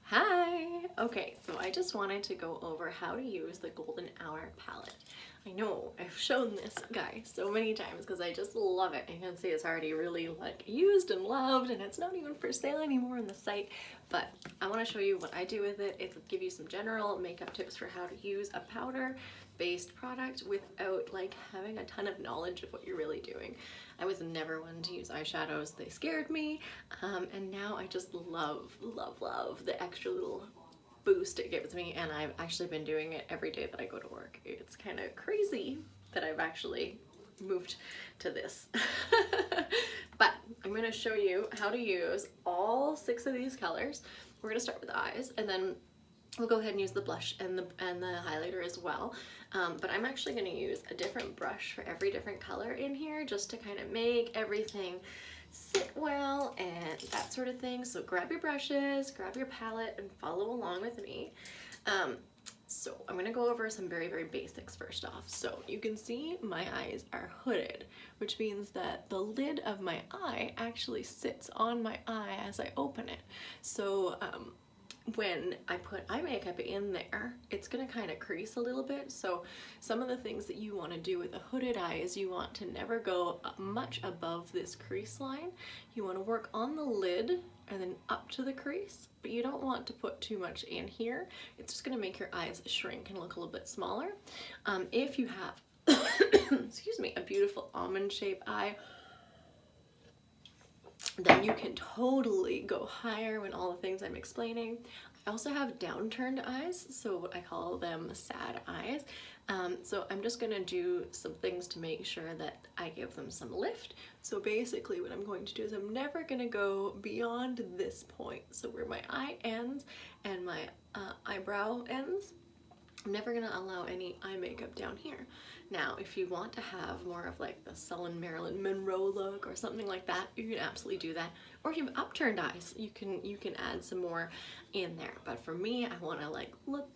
Hi! Okay, so I just wanted to go over how to use the Golden Hour palette. I know I've shown this guy so many times because I just love it. You can see it's already really used and loved, and it's not even for sale anymore on the site, but I want to show you what I do with it. It'll give you some general makeup tips for how to use a powder based product without having a ton of knowledge of what you're really doing. I was never one to use eyeshadows. They scared me, and now I just love the extra little boost it gives me, and I've actually been doing it every day that I go to work. It's kind of crazy that I've actually moved to this. But I'm going to show you how to use all 6 of these colors. We're going to start with the eyes, and then we'll go ahead and use the blush and the highlighter as well. But I'm actually going to use a different brush for every different color in here just to kind of make everything sit well and that sort of thing. So grab your brushes, grab your palette, and follow along with me. So I'm going to go over some very basics first off. So you can see my eyes are hooded, which means that the lid of my eye actually sits on my eye as I open it. So when I put eye makeup in there, it's gonna kind of crease a little bit. So some of the things that you want to do with a hooded eye is you want to never go much above this crease line. You want to work on the lid and then up to the crease, but you don't want to put too much in here. It's just gonna make your eyes shrink and look a little bit smaller. If you have, excuse me, a beautiful almond shaped eye, then you can totally go higher when all the things I'm explaining. I also have downturned eyes, so I call them sad eyes. So I'm just gonna do some things to make sure that I give them some lift. So basically what I'm going to do is I'm never gonna go beyond this point. So where my eye ends and my eyebrow ends, I'm never gonna allow any eye makeup down here. Now, if you want to have more of the sullen Marilyn Monroe look or something like that, you can absolutely do that. Or if you have upturned eyes, you can add some more in there. But for me, I want to look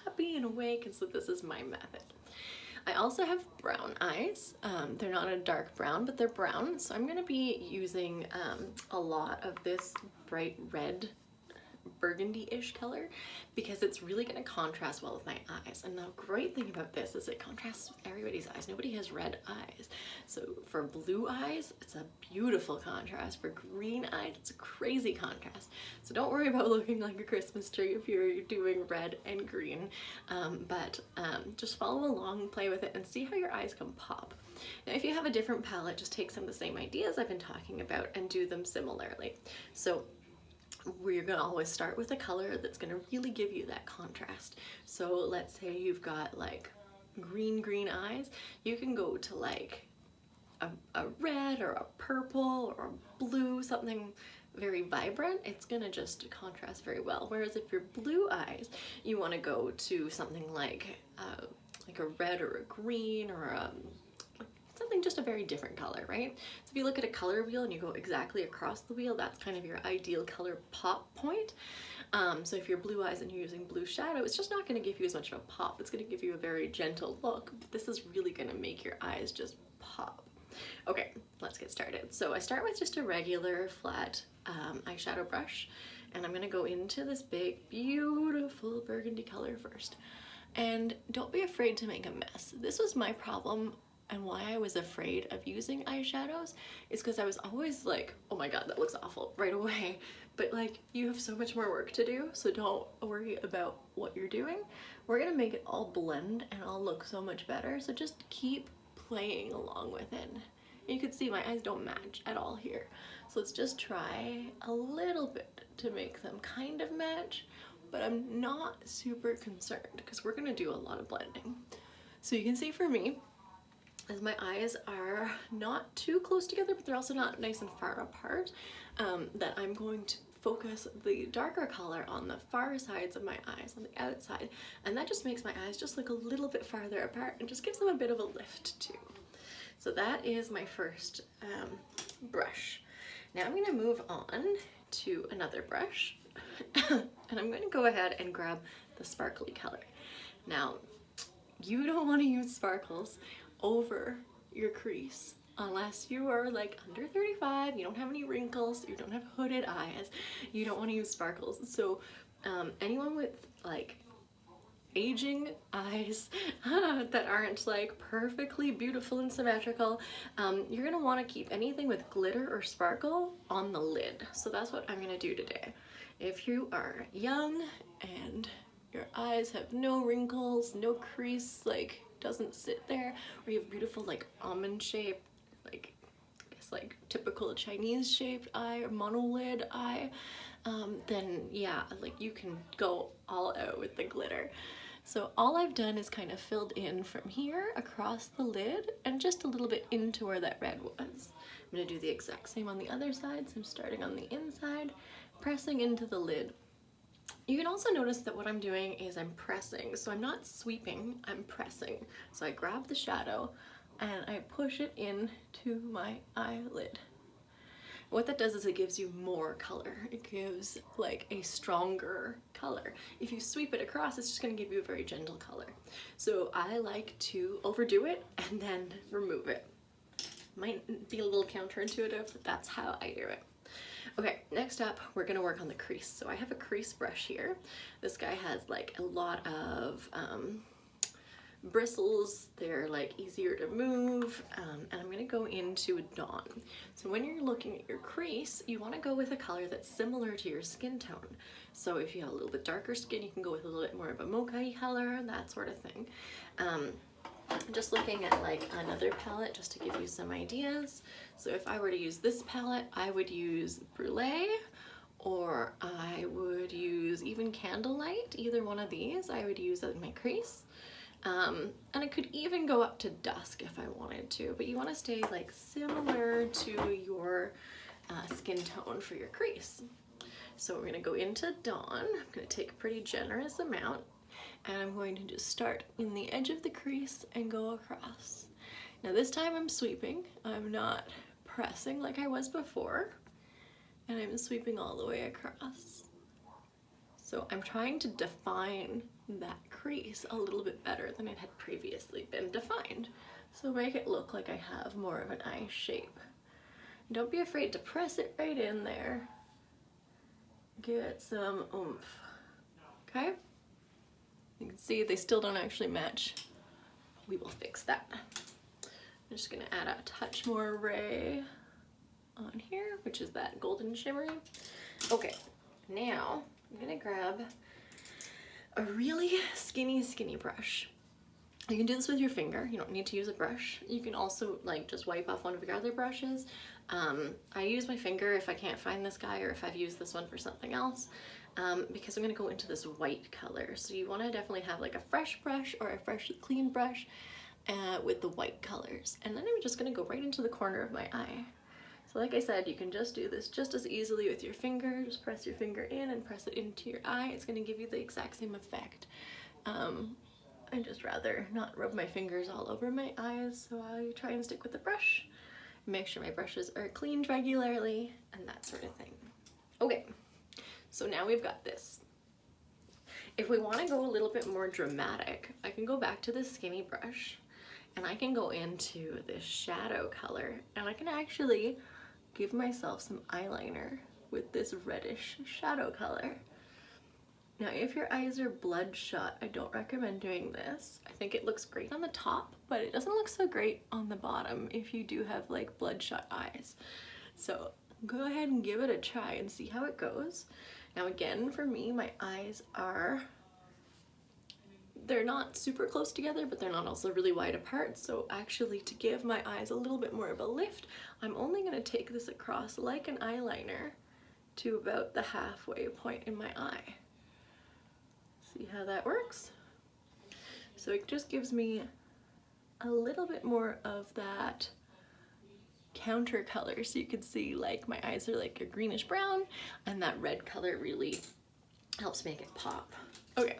happy and awake, and so this is my method. I also have brown eyes. They're not a dark brown, but they're brown. So I'm gonna be using a lot of this bright red burgundy-ish color because it's really going to contrast well with my eyes. And the great thing about this is it contrasts with everybody's eyes. Nobody has red eyes. So for blue eyes, it's a beautiful contrast. For green eyes, it's a crazy contrast. So don't worry about looking like a Christmas tree if you're doing red and green, but just follow along and play with it and see how your eyes can pop. Now, if you have a different palette, just take some of the same ideas I've been talking about and do them similarly. So we're going to always start with a color that's going to really give you that contrast. So let's say you've got green eyes. You can go to a red or a purple or a blue, something very vibrant. It's going to just contrast very well. Whereas if you're blue eyes, you want to go to something like a red or a green or something just a very different color, right? So if you look at a color wheel and you go exactly across the wheel, that's kind of your ideal color pop point. So if you're blue eyes and you're using blue shadow, it's just not going to give you as much of a pop. It's going to give you a very gentle look, but this is really going to make your eyes just pop. Okay, let's get started. So I start with just a regular flat eyeshadow brush, and I'm going to go into this big, beautiful burgundy color first. And don't be afraid to make a mess. This was my problem. And why I was afraid of using eyeshadows is because I was always like, oh my god, that looks awful right away. But you have so much more work to do, so don't worry about what you're doing. We're gonna make it all blend and all look so much better, so just keep playing along with it. You can see my eyes don't match at all here. So let's just try a little bit to make them kind of match, but I'm not super concerned because we're gonna do a lot of blending. So you can see for me, as my eyes are not too close together, but they're also not nice and far apart, that I'm going to focus the darker color on the far sides of my eyes, on the outside, and that just makes my eyes just look a little bit farther apart and just gives them a bit of a lift too. So that is my first brush. Now I'm going to move on to another brush, and I'm going to go ahead and grab the sparkly color. Now, you don't want to use sparkles over your crease unless you are under 35, you don't have any wrinkles, you don't have hooded eyes, you don't want to use sparkles. So Anyone with like aging eyes that aren't like perfectly beautiful and symmetrical, you're gonna want to keep anything with glitter or sparkle on the lid. So that's what I'm gonna do today. If you are young and your eyes have no wrinkles, no crease, like doesn't sit there, or you have beautiful like almond shape, like I guess like typical Chinese shaped eye or monolid eye, then yeah, like you can go all out with the glitter. So all I've done is kind of filled in from here across the lid and just a little bit into where that red was. I'm gonna do the exact same on the other side. So I'm starting on the inside, pressing into the lid. You can also notice that what I'm doing is I'm pressing. So I'm not sweeping, I'm pressing. So I grab the shadow and I push it into my eyelid. What that does is it gives you more color. It gives like a stronger color. If you sweep it across, it's just gonna give you a very gentle color. So I like to overdo it and then remove it. Might be a little counterintuitive, but that's how I do it. Okay, next up, we're gonna work on the crease. So I have a crease brush here. This guy has like a lot of bristles. They're like easier to move, and I'm gonna go into Dawn. So when you're looking at your crease, you want to go with a color that's similar to your skin tone. So if you have a little bit darker skin, you can go with a little bit more of a mocha color, that sort of thing. Just looking at like another palette just to give you some ideas. So if I were to use this palette, I would use Brulee, or I would use even Candlelight. Either one of these I would use in my crease. And I could even go up to Dusk if I wanted to, but you want to stay like similar to your skin tone for your crease. So we're going to go into Dawn. I'm going to take a pretty generous amount, and I'm going to just start in the edge of the crease and go across. Now this time I'm sweeping. I'm not pressing like I was before, and I'm sweeping all the way across. So I'm trying to define that crease a little bit better than it had previously been defined. So make it look like I have more of an eye shape. Don't be afraid to press it right in there. Get some oomph. Okay? You can see they still don't actually match. We will fix that. I'm just gonna add a touch more ray on here, which is that golden shimmery. Okay, now I'm gonna grab a really skinny brush. You can do this with your finger. You don't need to use a brush. You can also like just wipe off one of your other brushes. I use my finger if I can't find this guy, or if I've used this one for something else, because I'm gonna go into this white color. So you wanna definitely have like a fresh brush or a fresh clean brush with the white colors. And then I'm just gonna go right into the corner of my eye. So like I said, you can just do this just as easily with your finger. Just press your finger in and press it into your eye. It's going to give you the exact same effect. I'd just rather not rub my fingers all over my eyes, so I try and stick with the brush. Make sure my brushes are cleaned regularly and that sort of thing. Okay, so now we've got this. If we want to go a little bit more dramatic, I can go back to the skinny brush and I can go into this shadow color, and I can actually give myself some eyeliner with this reddish shadow color. Now if your eyes are bloodshot, I don't recommend doing this. I think it looks great on the top, but it doesn't look so great on the bottom if you do have like bloodshot eyes. So go ahead and give it a try and see how it goes. Now again, for me, my eyes are, they're not super close together, but they're not also really wide apart. So actually, to give my eyes a little bit more of a lift, I'm only going to take this across like an eyeliner to about the halfway point in my eye. See how that works? So it just gives me a little bit more of that counter color, so you can see like my eyes are like a greenish brown, and that red color really helps make it pop. Okay,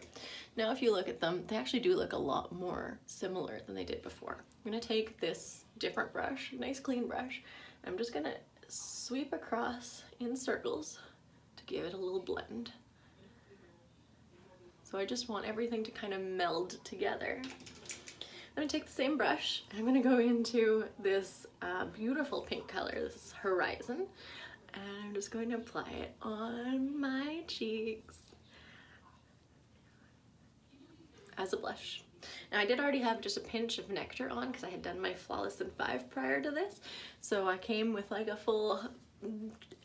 now if you look at them, they actually do look a lot more similar than they did before. I'm gonna take this different brush, nice clean brush, and I'm just gonna sweep across in circles to give it a little blend. So I just want everything to kind of meld together. I'm gonna take the same brush and I'm gonna go into this beautiful pink color. This is Horizon, and I'm just going to apply it on my cheeks. as a blush. Now I did already have just a pinch of Nectar on because I had done my Flawless in 5 prior to this, so I came with like a full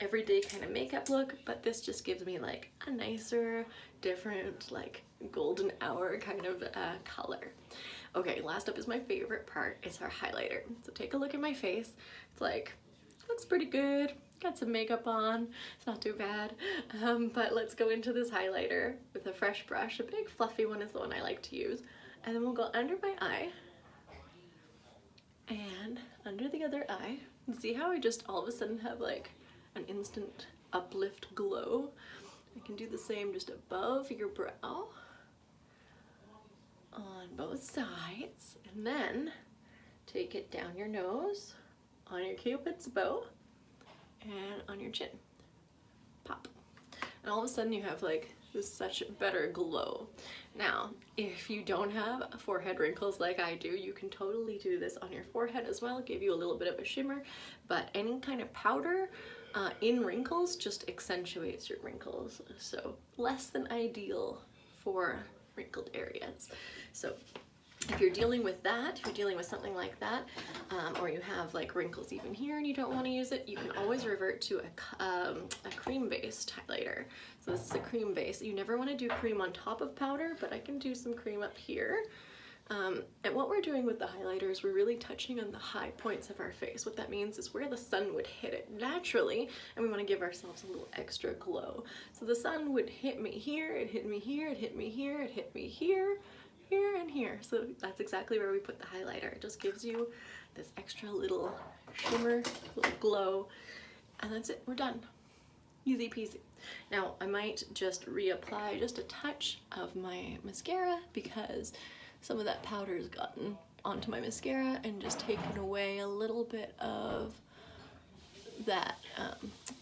everyday kind of makeup look, but this just gives me like a nicer, different, like golden hour kind of color. Okay, last up is my favorite part. It's our highlighter. So take a look at my face. It's like, looks pretty good. Got some makeup on. It's not too bad. But let's go into this highlighter with a fresh brush. A big fluffy one is the one I like to use. And then we'll go under my eye and under the other eye. And see how I just all of a sudden have like an instant uplift glow? I can do the same just above your brow on both sides, and then take it down your nose, on your cupid's bow, and on your chin. Pop. And all of a sudden you have like this such better glow. Now, if you don't have forehead wrinkles like I do, you can totally do this on your forehead as well, give you a little bit of a shimmer, but any kind of powder in wrinkles just accentuates your wrinkles, so less than ideal for wrinkled areas. So if you're dealing with that, if you're dealing with something like that, or you have like wrinkles even here and you don't want to use it, you can always revert to a cream-based highlighter. So this is a cream base. You never want to do cream on top of powder, but I can do some cream up here. And what we're doing with the highlighter is we're really touching on the high points of our face. What that means is where the sun would hit it naturally, and we want to give ourselves a little extra glow. So the sun would hit me here, it hit me here, it hit me here, it hit me here, here, and here. So that's exactly where we put the highlighter. It just gives you this extra little shimmer, little glow, and that's it, we're done. Easy peasy. Now I might just reapply just a touch of my mascara because some of that powder has gotten onto my mascara and just taken away a little bit of that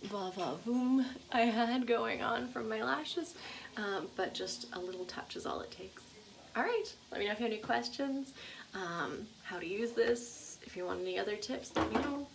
va-va-voom I had going on from my lashes, but just a little touch is all it takes. All right, let me know if you have any questions, how to use this. If you want any other tips, let me know.